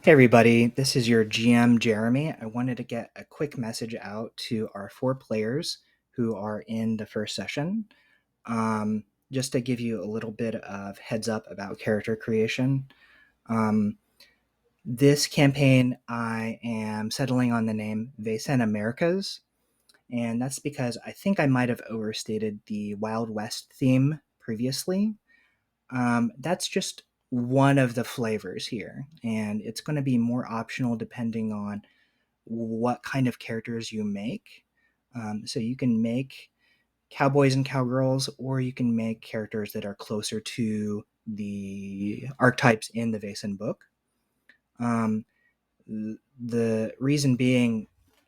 Hey everybody, this is your GM Jeremy. I wanted to get a quick message out to our four players who are in the first session, just to give you a little bit of heads up about character creation. Um, this campaign, I am settling on the name Vaesen Americas, and that's because I think I might have overstated the Wild West theme previously. That's just one of the flavors here, and it's going to be more optional depending on what kind of characters you make. So you can make cowboys and cowgirls, or you can make characters that are closer to the archetypes in the Vaesen book. Um, the reason being,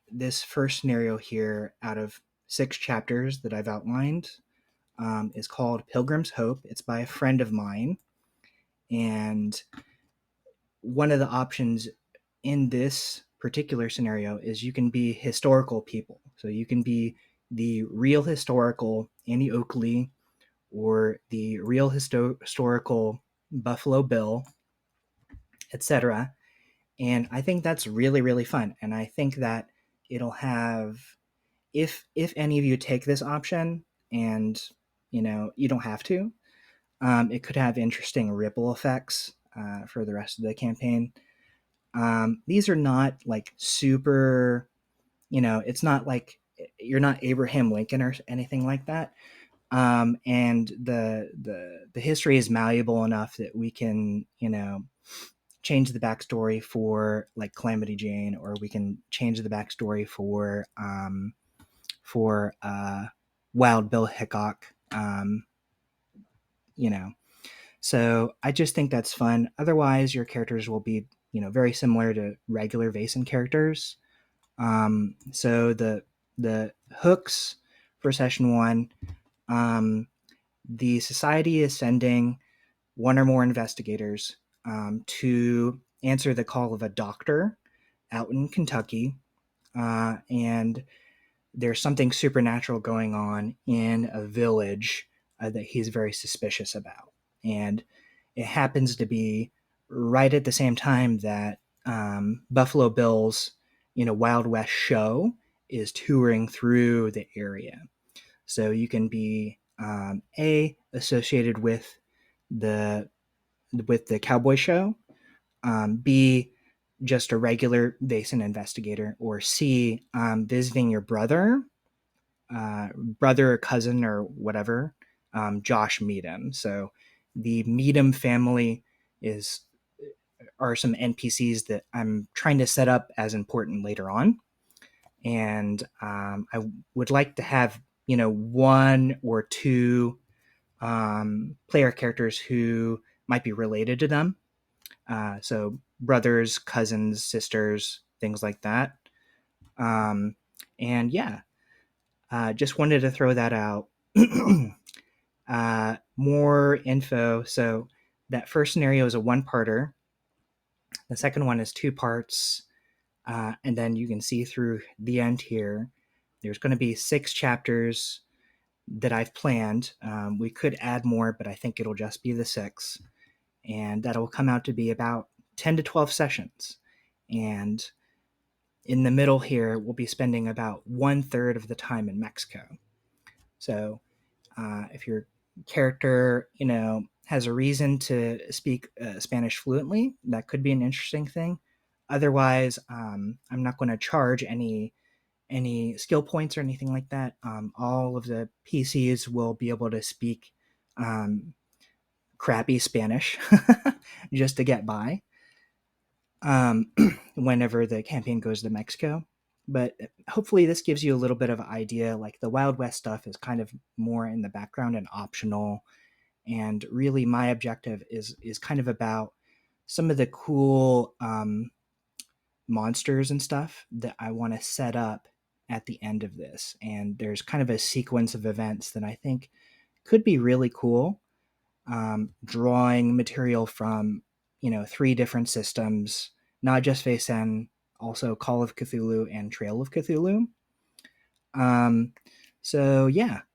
this first scenario here, out of 6 chapters that I've outlined, is called Pilgrim's Hope. It's by a friend of mine, and one of the options in this particular scenario is you can be historical people. So you can be the real historical Annie Oakley or the real historical Buffalo Bill, etc. And I think that's really, really fun. And I think that it'll have, if any of you take this option, and you don't have to, it could have interesting ripple effects for the rest of the campaign. These are not like super, it's not like you're not Abraham Lincoln or anything like that. And the history is malleable enough that we can, change the backstory for like Calamity Jane, or we can change the backstory for Wild Bill Hickok. You know, so I just think that's fun. Otherwise, your characters will be, very similar to regular Vaesen characters. So the hooks for session one, the society is sending one or more investigators to answer the call of a doctor out in Kentucky, and there's something supernatural going on in a village that he's very suspicious about, and it happens to be right at the same time that Buffalo Bill's Wild West show is touring through the area. So you can be associated the with the cowboy show, B, just a regular Vaesen investigator, or C, visiting your brother or cousin or whatever, Josh Meadham. So the Meadham family is are some NPCs that I'm trying to set up as important later on, and I would like to have one or two player characters who might be related to them. So brothers, cousins, sisters, things like that. Um, and yeah, just wanted to throw that out. More info. So that first scenario is a one-parter. The second one is 2 parts. And then you can see through the end here, there's going to be 6 chapters that I've planned. We could add more, but I think it'll just be the 6. And that'll come out to be about 10 to 12 sessions. And in the middle here, we'll be spending about 1/3 of the time in Mexico. So if your character, has a reason to speak Spanish fluently, that could be an interesting thing. Otherwise, I'm not going to charge any skill points or anything like that. All of the PCs will be able to speak um, crappy Spanish just to get by um, whenever the campaign goes to Mexico. But hopefully, this gives you a little bit of idea. Like the Wild West stuff is kind of more in the background and optional. And really, my objective is kind of about some of the cool monsters and stuff that I want to set up at the end of this. And there's kind of a sequence of events that I think could be really cool. Drawing material from 3 different systems, not just Vaesen, also Call of Cthulhu and Trail of Cthulhu. Um, so yeah,